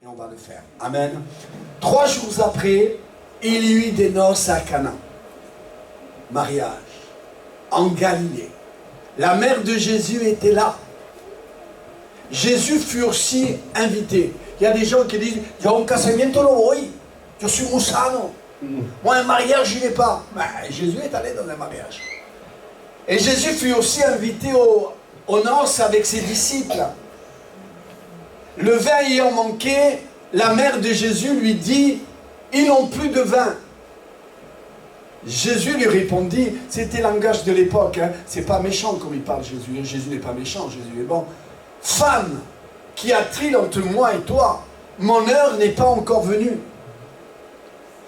Et on va le faire. Amen. 3 jours après, il y eut des noces à Cana. Mariage. En Galilée. La mère de Jésus était là. Jésus fut aussi invité. Il y a des gens qui disent, yo un casamiento lo voy. Je suis moussano. Moi, un mariage, je n'y vais pas. Ben, Jésus est allé dans un mariage. Et Jésus fut aussi invité aux noces avec ses disciples. Le vin ayant manqué, la mère de Jésus lui dit, ils n'ont plus de vin. Jésus lui répondit, c'était le langage de l'époque, hein, c'est pas méchant comme il parle Jésus. Jésus n'est pas méchant, Jésus est bon. Femme, qu'y a-t-il entre moi et toi? Mon heure n'est pas encore venue.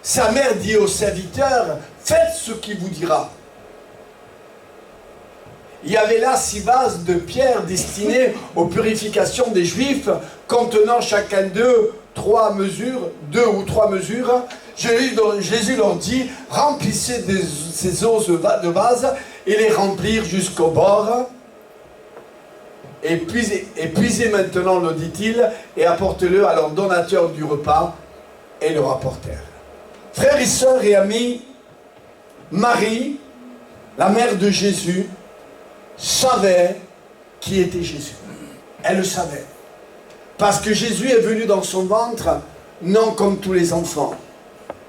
Sa mère dit aux serviteurs, faites ce qu'il vous dira. Il y avait là 6 vases de pierre destinés aux purifications des Juifs, contenant chacun d'eux 3 mesures, 2 ou 3 mesures. Jésus leur dit, remplissez ces eaux de vase et les remplir jusqu'au bord. Et puisez maintenant, le dit-il, et apportez-le à leur donateur du repas, et le rapportèrent. Frères et sœurs et amis, Marie, la mère de Jésus, savait qui était Jésus. Elle le savait. Parce que Jésus est venu dans son ventre, non comme tous les enfants.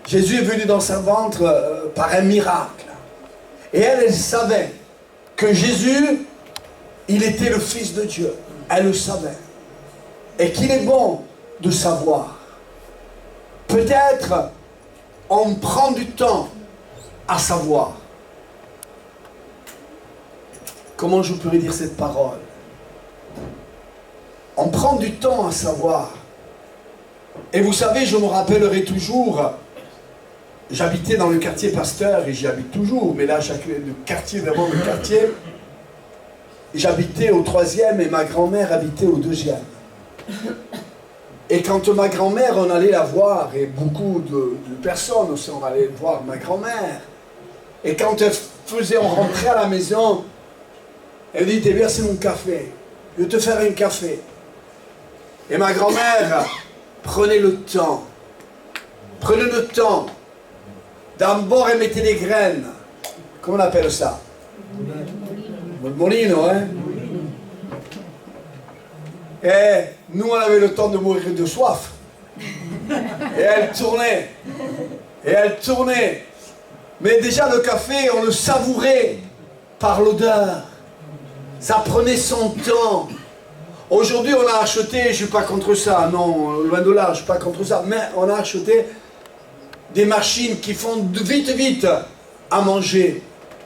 Jésus est venu dans son ventre par un miracle. Et elle savait que Jésus, il était le Fils de Dieu. Elle le savait. Et qu'il est bon de savoir. Peut-être on prend du temps à savoir. Comment je pourrais dire cette parole? On prend du temps à savoir. Et vous savez, je me rappellerai toujours, j'habitais dans le quartier Pasteur, et j'y habite toujours, mais là, le quartier, vraiment le quartier, j'habitais au 3e et ma grand-mère habitait au 2e. Et quand ma grand-mère, on allait la voir, et beaucoup de personnes aussi, on allait voir ma grand-mère. Et quand on rentrait à la maison, elle dit, t'es bien, c'est mon café. Je vais te faire un café. Et ma grand-mère prenait le temps. Prenez le temps. D'abord, elle mettait des graines. Comment on appelle ça? Molino, hein? Et nous, on avait le temps de mourir de soif. Et elle tournait. Et elle tournait. Mais déjà, le café, on le savourait par l'odeur. Ça prenait son temps. Aujourd'hui, on a acheté, je ne suis pas contre ça, non, loin de là, je ne suis pas contre ça, mais on a acheté des machines qui font vite à manger.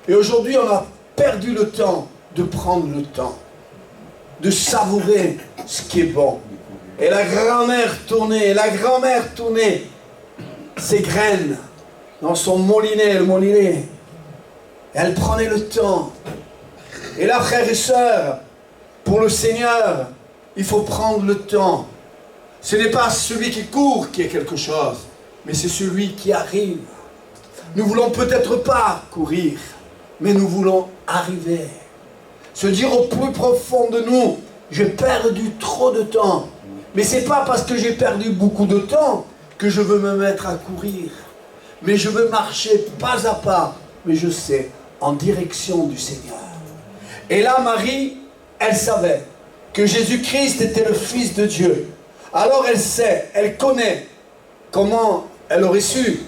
Et aujourd'hui, on a perdu le temps de prendre le temps, de savourer ce qui est bon. Et la grand-mère tournait ses graines dans son molinet. Elle prenait le temps. Et là, frères et sœurs, pour le Seigneur, il faut prendre le temps. Ce n'est pas celui qui court qui est quelque chose, mais c'est celui qui arrive. Nous ne voulons peut-être pas courir, mais nous voulons arriver. Se dire au plus profond de nous, j'ai perdu trop de temps. Mais ce n'est pas parce que j'ai perdu beaucoup de temps que je veux me mettre à courir. Mais je veux marcher pas à pas, mais je sais, en direction du Seigneur. Et là, Marie, elle savait que Jésus-Christ était le Fils de Dieu. Alors elle sait, elle connaît comment elle aurait su.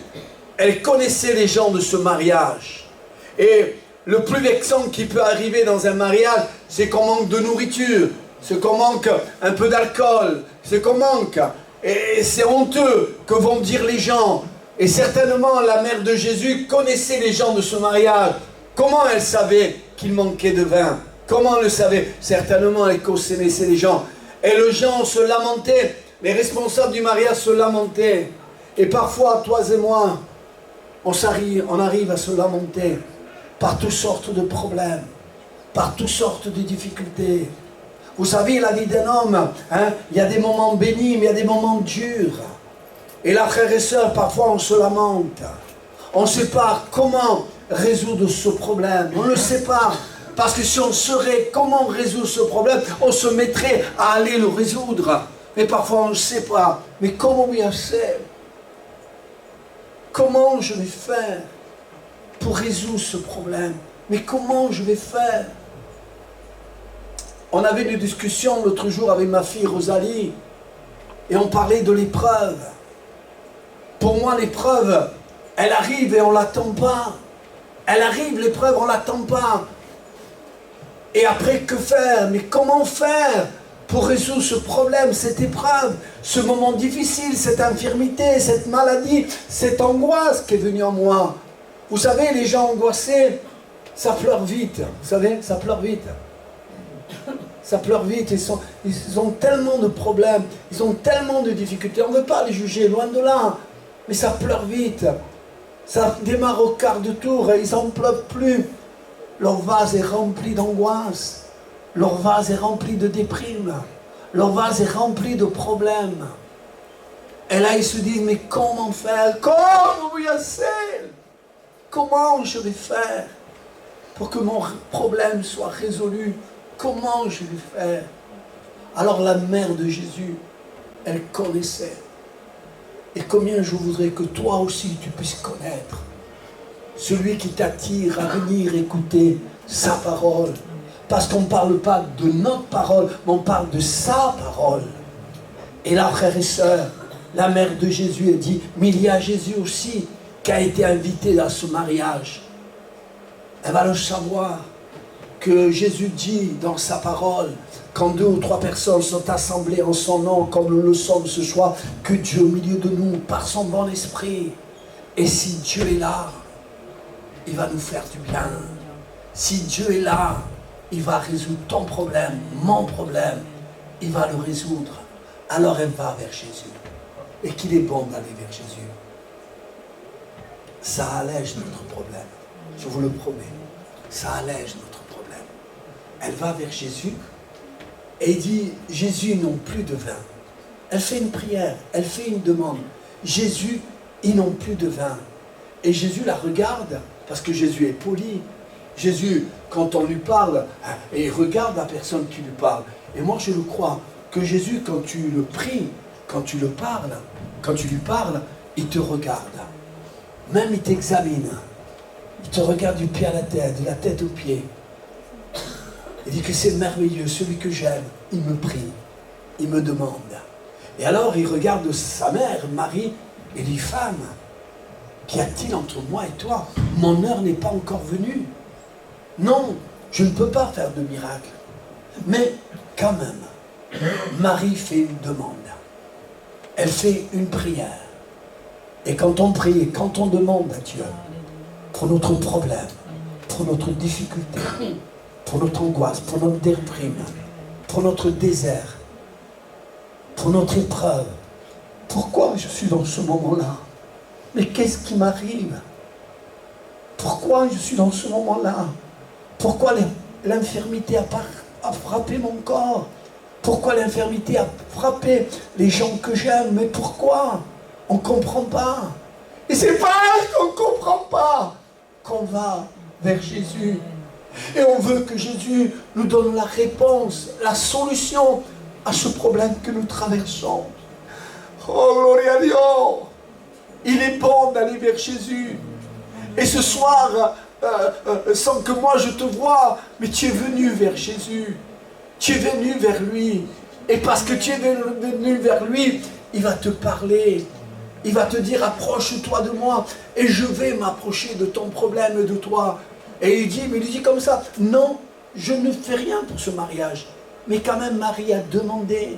Elle connaissait les gens de ce mariage. Et le plus vexant qui peut arriver dans un mariage, c'est qu'on manque de nourriture, c'est qu'on manque un peu d'alcool, c'est qu'on manque. Et c'est honteux que vont dire les gens. Et certainement, la mère de Jésus connaissait les gens de ce mariage. Comment elle savait qu'il manquait de vin? Comment elle le savait? Certainement, elle connaissait les gens. Et les gens se lamentaient. Les responsables du mariage se lamentaient. Et parfois, toi et moi, on arrive à se lamenter par toutes sortes de problèmes, par toutes sortes de difficultés. Vous savez, la vie d'un homme, hein, il y a des moments bénis, mais il y a des moments durs. Et là, frères et sœurs, parfois on se lamente. On ne sait pas comment résoudre ce problème. On ne le sait pas. Parce que si on saurait comment résoudre ce problème, on se mettrait à aller le résoudre. Mais parfois on ne sait pas. Mais comment bien faire? Comment je vais faire pour résoudre ce problème? Mais comment je vais faire? On avait des discussions l'autre jour avec ma fille Rosalie et on parlait de l'épreuve. Pour moi, l'épreuve, elle arrive et on ne l'attend pas. Elle arrive, l'épreuve, on ne l'attend pas. Et après, que faire? Mais comment faire pour résoudre ce problème, cette épreuve, ce moment difficile, cette infirmité, cette maladie, cette angoisse qui est venue en moi? Vous savez, les gens angoissés, ça pleure vite. Vous savez, ça pleure vite. Ça pleure vite. Ils ont tellement de problèmes, ils ont tellement de difficultés. On ne veut pas les juger, loin de là. Mais ça pleure vite. Ça démarre au quart de tour et ils n'en pleurent plus. Leur vase est rempli d'angoisse. Leur vase est rempli de déprime. Leur vase est rempli de problèmes. Et là, ils se disent, mais comment faire? Comment je vais faire pour que mon problème soit résolu? Comment je vais faire? Alors la mère de Jésus, elle connaissait. Et combien je voudrais que toi aussi tu puisses connaître celui qui t'attire à venir écouter sa parole. Parce qu'on ne parle pas de notre parole, mais on parle de sa parole. Et là, frères et sœurs, la mère de Jésus a dit, mais il y a Jésus aussi qui a été invité à ce mariage. Elle va le savoir que Jésus dit dans sa parole, quand 2 ou 3 personnes sont assemblées en son nom, comme nous le sommes ce soir, que Dieu au milieu de nous, par son bon esprit. Et si Dieu est là, il va nous faire du bien. Si Dieu est là, il va résoudre ton problème, mon problème. Il va le résoudre. Alors elle va vers Jésus. Et qu'il est bon d'aller vers Jésus. Ça allège notre problème. Je vous le promets. Ça allège notre problème. Elle va vers Jésus. Et il dit, Jésus, ils n'ont plus de vin. Elle fait une prière, elle fait une demande. Jésus, ils n'ont plus de vin. Et Jésus la regarde, parce que Jésus est poli. Jésus, quand on lui parle, et il regarde la personne qui lui parle. Et moi, je le crois, que Jésus, quand tu le pries, quand tu le parles, quand tu lui parles, il te regarde. Même il t'examine. Il te regarde du pied à la tête, de la tête aux pieds. Il dit que c'est merveilleux, celui que j'aime, il me prie, il me demande. Et alors il regarde sa mère, Marie, et dit, femme, qu'y a-t-il entre moi et toi? Mon heure n'est pas encore venue. Non, je ne peux pas faire de miracle. Mais quand même, Marie fait une demande. Elle fait une prière. Et quand on prie, quand on demande à Dieu pour notre problème, pour notre difficulté, pour notre angoisse, pour notre déprime, pour notre désert, pour notre épreuve. Pourquoi je suis dans ce moment-là? Mais qu'est-ce qui m'arrive? Pourquoi je suis dans ce moment-là? Pourquoi l'infirmité a frappé mon corps? Pourquoi l'infirmité a frappé les gens que j'aime? Mais pourquoi? On ne comprend pas. Et c'est parce qu'on ne comprend pas qu'on va vers Jésus. Et on veut que Jésus nous donne la réponse, la solution à ce problème que nous traversons. Oh, gloria a Dieu! Il est bon d'aller vers Jésus. Et ce soir, sans que moi je te voie, mais tu es venu vers Jésus. Tu es venu vers lui. Et parce que tu es venu vers lui, il va te parler. Il va te dire, approche-toi de moi. Et je vais m'approcher de ton problème et de toi. Et il dit comme ça, non, je ne fais rien pour ce mariage. Mais quand même, Marie a demandé.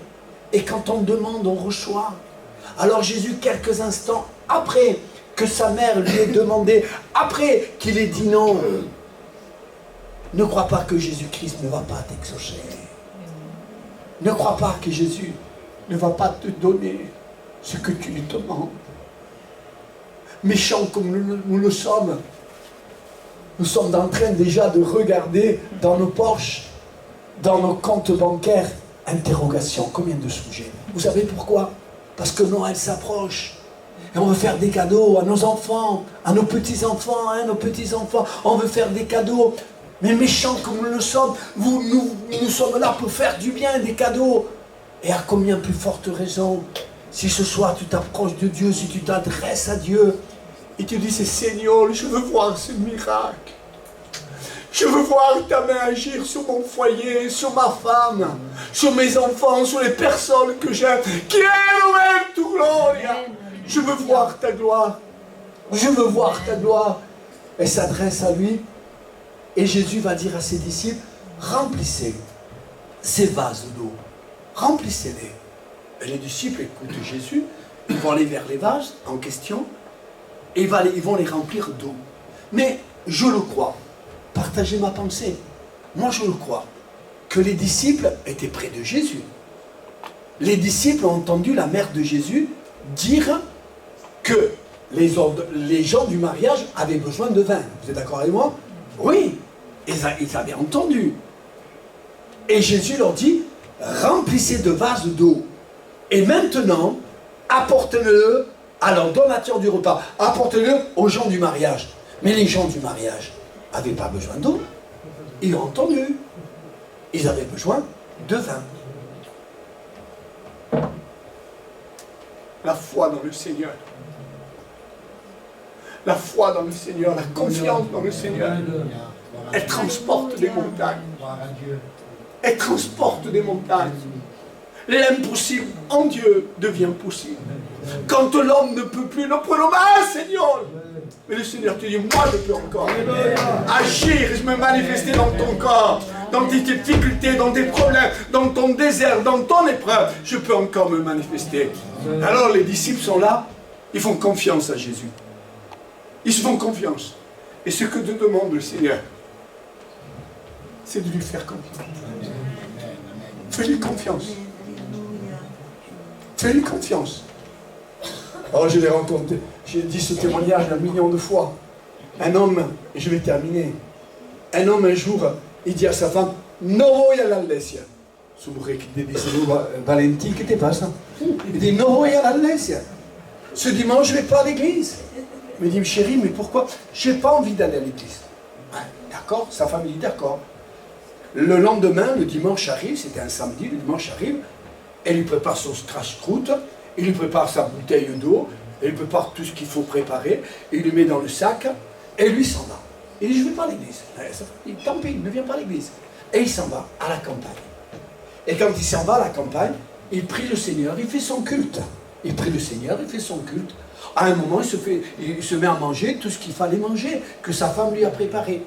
Et quand on demande, on reçoit. Alors Jésus, quelques instants après que sa mère lui ait demandé, après qu'il ait dit non, ne crois pas que Jésus-Christ ne va pas t'exaucer. Ne crois pas que Jésus ne va pas te donner ce que tu lui demandes. Méchants comme nous le sommes, nous sommes en train déjà de regarder dans nos poches, dans nos comptes bancaires, interrogation, combien de sujets. Vous savez pourquoi? Parce que Noël s'approche. Et on veut faire des cadeaux à nos enfants, à nos petits-enfants, hein, nos petits-enfants. On veut faire des cadeaux. Mais méchants comme nous le sommes, nous sommes là pour faire du bien, des cadeaux. Et à combien plus forte raison, si ce soir tu t'approches de Dieu, si tu t'adresses à Dieu, et tu dis, c'est Seigneur, je veux voir ce miracle. Je veux voir ta main agir sur mon foyer, sur ma femme, sur mes enfants, sur les personnes que j'aime. Quiero ver tu gloria. Je veux voir ta gloire. Je veux voir ta gloire. Elle s'adresse à lui. Et Jésus va dire à ses disciples, remplissez ces vases d'eau. Remplissez-les. Et les disciples écoutent Jésus. Ils vont aller vers les vases en question. Et ils vont les remplir d'eau. Mais je le crois. Partagez ma pensée. Moi je le crois. Que les disciples étaient près de Jésus. Les disciples ont entendu la mère de Jésus dire que les gens du mariage avaient besoin de vin. Vous êtes d'accord avec moi? Oui, ils avaient entendu. Et Jésus leur dit, remplissez de vases d'eau. Et maintenant, apportez-le à leur donateur du repas. Apportez-le aux gens du mariage. Mais les gens du mariage n'avaient pas besoin d'eau. Ils ont entendu. Ils avaient besoin de vin. La foi dans le Seigneur. La foi dans le Seigneur, la confiance dans le Seigneur. Elle transporte des montagnes. Elle transporte des montagnes. L'impossible en Dieu devient possible. Quand l'homme ne peut plus, nous prenons Seigneur. Mais le Seigneur te dit, moi je peux encore agir et me manifester dans ton corps, dans tes difficultés, dans tes problèmes, dans ton désert, dans ton épreuve. Je peux encore me manifester. Alors les disciples sont là, ils font confiance à Jésus. Ils se font confiance. Et ce que te demande le Seigneur, c'est de lui faire confiance. Fais-lui confiance. Fais-lui confiance. Alors je l'ai rencontré, j'ai dit ce témoignage 1 million de fois. Un homme, et je vais terminer, un homme un jour, il dit à sa femme, no voy a la iglesia. Subre que dice Valentin, qu'est-ce qui te passe? Il dit, no voy a la iglesia. Ce dimanche, je ne vais pas à l'église. Il me dit, chérie, mais pourquoi? Je n'ai pas envie d'aller à l'église. D'accord, sa femme dit d'accord. Le lendemain, le dimanche arrive, c'était un samedi, le dimanche arrive, elle lui prépare son crash-croûte, il lui prépare sa bouteille d'eau, il lui prépare tout ce qu'il faut préparer, il lui met dans le sac, et lui s'en va. Il dit, je ne vais pas à l'église. Il dit, tant pis, il ne vient pas à l'église. Et il s'en va à la campagne. Et quand il s'en va à la campagne, il prie le Seigneur, il fait son culte. Il prie le Seigneur, il fait son culte. À un moment, il se met à manger tout ce qu'il fallait manger, que sa femme lui a préparé.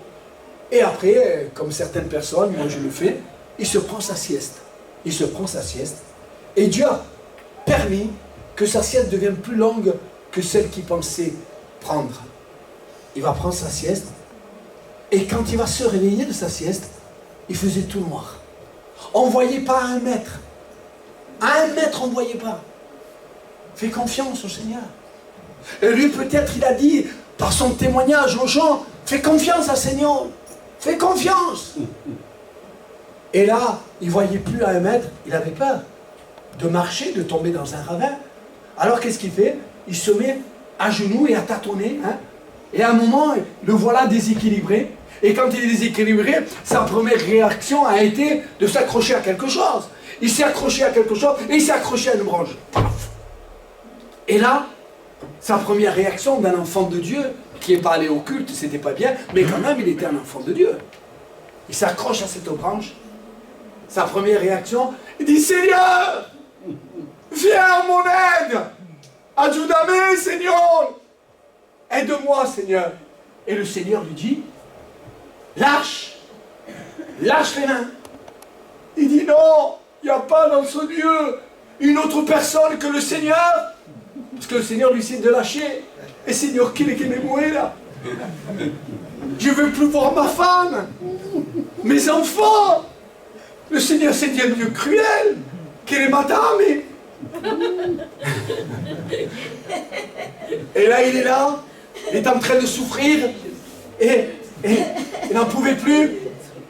Et après, comme certaines personnes, moi je le fais, il se prend sa sieste. Il se prend sa sieste. Et Dieu a permis que sa sieste devienne plus longue que celle qu'il pensait prendre. Il va prendre sa sieste. Et quand il va se réveiller de sa sieste, il faisait tout noir. On ne voyait pas à 1 mètre. À 1 mètre, on ne voyait pas. Fais confiance au Seigneur. Et lui, peut-être, il a dit, par son témoignage aux gens, fais confiance à Seigneur. Fais confiance. Et là, il ne voyait plus à 1 mètre, il avait peur de marcher, de tomber dans un ravin. Alors qu'est-ce qu'il fait? Il se met à genoux et à tâtonner. Hein? Et à un moment, le voilà déséquilibré. Et quand il est déséquilibré, sa première réaction a été de s'accrocher à quelque chose. Il s'est accroché à quelque chose et il s'est accroché à une branche. Et là, sa première réaction d'un enfant de Dieu, qui n'est pas allé au culte, c'était pas bien, mais quand même il était un enfant de Dieu. Il s'accroche à cette branche. Sa première réaction, il dit, Seigneur, viens à mon aide. Ayúdame, Seigneur. Aide-moi, Seigneur. Et le Seigneur lui dit, lâche les mains. Il dit, non, il n'y a pas dans ce Dieu une autre personne que le Seigneur. Parce que le Seigneur lui dit de lâcher. Et Seigneur, qui est là? Je ne veux plus voir ma femme, mes enfants. Le Seigneur, c'est un Dieu cruel, qui est madame. Et là, il est là, il est en train de souffrir, et il n'en pouvait plus.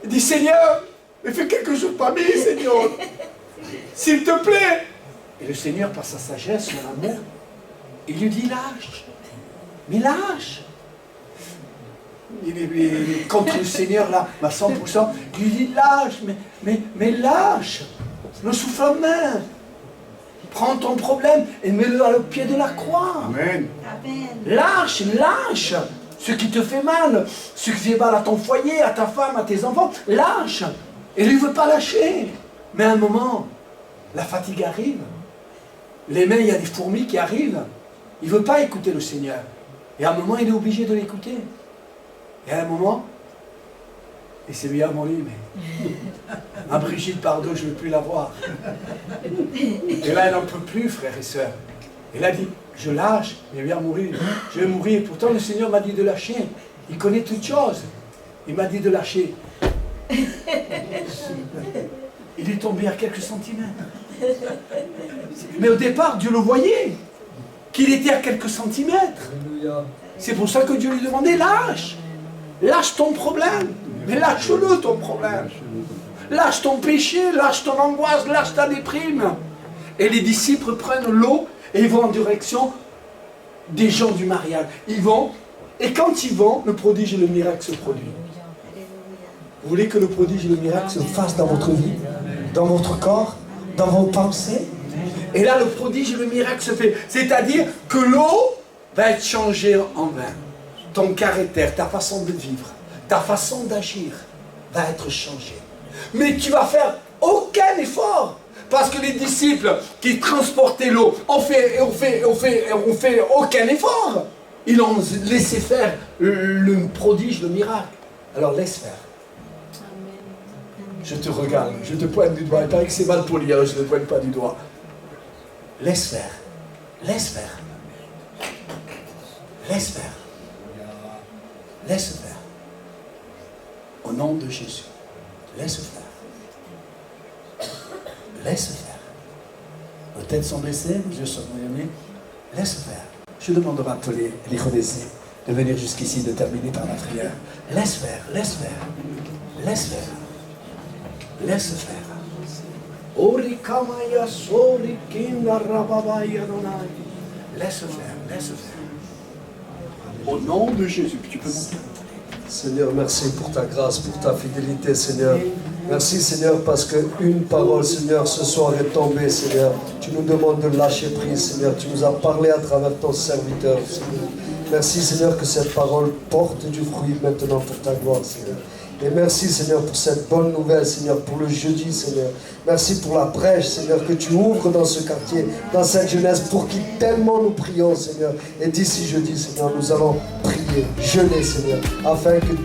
Il dit, Seigneur, mais fais quelque chose pour moi, Seigneur, s'il te plaît. Et le Seigneur, par sa sagesse, son amour, il lui dit, lâche, mais lâche. Il est contre le Seigneur là, à 100%. Il lui dit, lâche, mais lâche. Ne souffle main. Prends ton problème et mets-le à le pied de la croix. Amen. Lâche ce qui te fait mal, ce qui fait mal à ton foyer, à ta femme, à tes enfants. Lâche. Et lui ne veut pas lâcher. Mais à un moment, la fatigue arrive. Les mains, il y a des fourmis qui arrivent. Il ne veut pas écouter le Seigneur. Et à un moment, il est obligé de l'écouter. Et à un moment, il s'est mis à mourir, mais à Brigitte Bardot, je ne veux plus la voir. Et là, elle n'en peut plus, frères et sœurs. Elle a dit, je lâche, mais il va mourir. Je vais mourir. Pourtant, le Seigneur m'a dit de lâcher. Il connaît toutes choses. Il m'a dit de lâcher. Il est tombé à quelques centimètres. Mais au départ, Dieu le voyait, qu'il était à quelques centimètres. C'est pour ça que Dieu lui demandait, lâche. Lâche ton problème. Mais lâche-le, ton problème. Lâche ton péché, lâche ton angoisse, lâche ta déprime. Et les disciples prennent l'eau et ils vont en direction des gens du mariage. Ils vont, et quand ils vont, le prodige et le miracle se produisent. Vous voulez que le prodige et le miracle se fassent dans votre vie, dans votre corps, dans vos pensées? Et là, le prodige et le miracle se fait. C'est-à-dire que l'eau va être changée en vin. Ton caractère, ta façon de vivre, ta façon d'agir va être changée. Mais tu vas faire aucun effort. Parce que les disciples qui transportaient l'eau ont fait aucun effort. Ils ont laissé faire le prodige, le miracle. Alors laisse faire. Je te regarde, je te pointe du doigt. Il paraît que c'est mal poli, alors je ne pointe pas du doigt. Laisse faire. Laisse faire. Laisse faire. Laisse faire. Au nom de Jésus. Laisse faire. Laisse faire. Nos têtes sont baissées, nos yeux sont fermés. Laisse faire. Je demanderai à tous les connaisseurs de venir jusqu'ici, de terminer par la prière. Laisse faire, laisse faire. Laisse faire. Laisse faire. Laisse faire, laisse faire. Au nom de Jésus, tu peux monter. Seigneur, merci pour ta grâce, pour ta fidélité, Seigneur. Merci, Seigneur, parce qu'une parole, Seigneur, ce soir est tombée, Seigneur. Tu nous demandes de lâcher prise, Seigneur. Tu nous as parlé à travers ton serviteur, Seigneur. Merci, Seigneur, que cette parole porte du fruit maintenant pour ta gloire, Seigneur. Et merci, Seigneur, pour cette bonne nouvelle, Seigneur, pour le jeudi, Seigneur. Merci pour la brèche, Seigneur, que tu ouvres dans ce quartier, dans cette jeunesse, pour qui tellement nous prions, Seigneur. Et d'ici jeudi, Seigneur, nous allons prier, jeûner, Seigneur, afin qu'il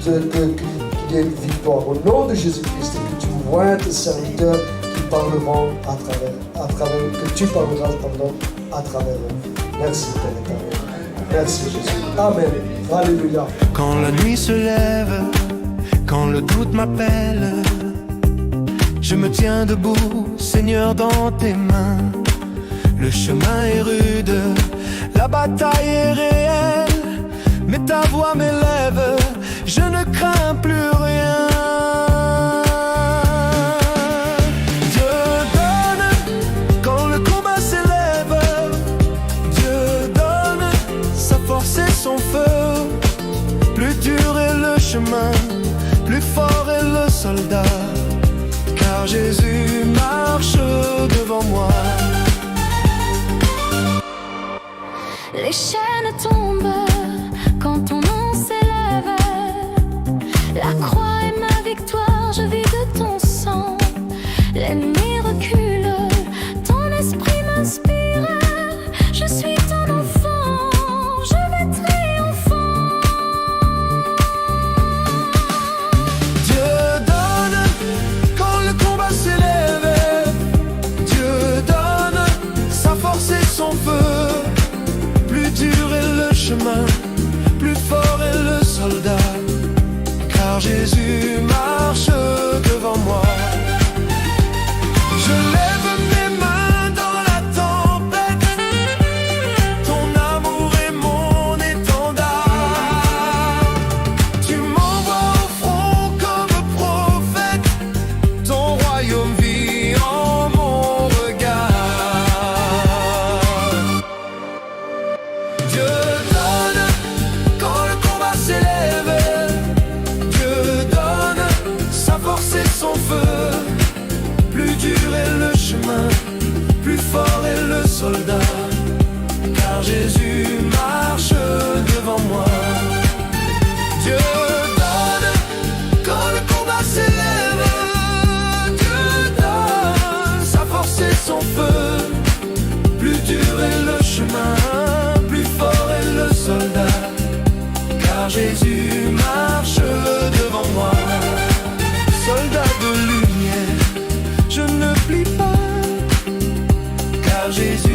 y ait une victoire. Au nom de Jésus-Christ, et que tu vois tes serviteurs qui parleront à travers, que tu parleras, pardon, à travers eux. Merci, Père éternel. Merci, Jésus. Amen. Alléluia. Quand la nuit se lève, quand le doute m'appelle, je me tiens debout, Seigneur, dans tes mains. Le chemin est rude, la bataille est réelle, mais ta voix m'élève, je ne crains plus rien. Dieu donne quand le combat s'élève, Dieu donne sa force et son feu. Plus dur est le chemin, plus fort est le soldat, car Jésus marche devant moi. Les chaînes tombent quand ton nom s'élève. La croix est ma victoire, je vis de ton sang. L'ennemi recule, ton esprit m'inspire. Je suis ton enfant, je vais triomphant. Dieu donne quand le combat s'élève, Dieu donne sa force et son feu. Plus dur est le chemin, Jésus marche devant moi. Dieu donne quand le combat s'élève. Dieu donne sa force et son feu. Plus dur est le chemin, plus fort est le soldat. Car Jésus marche devant moi. Soldat de lumière, je ne plie pas. Car Jésus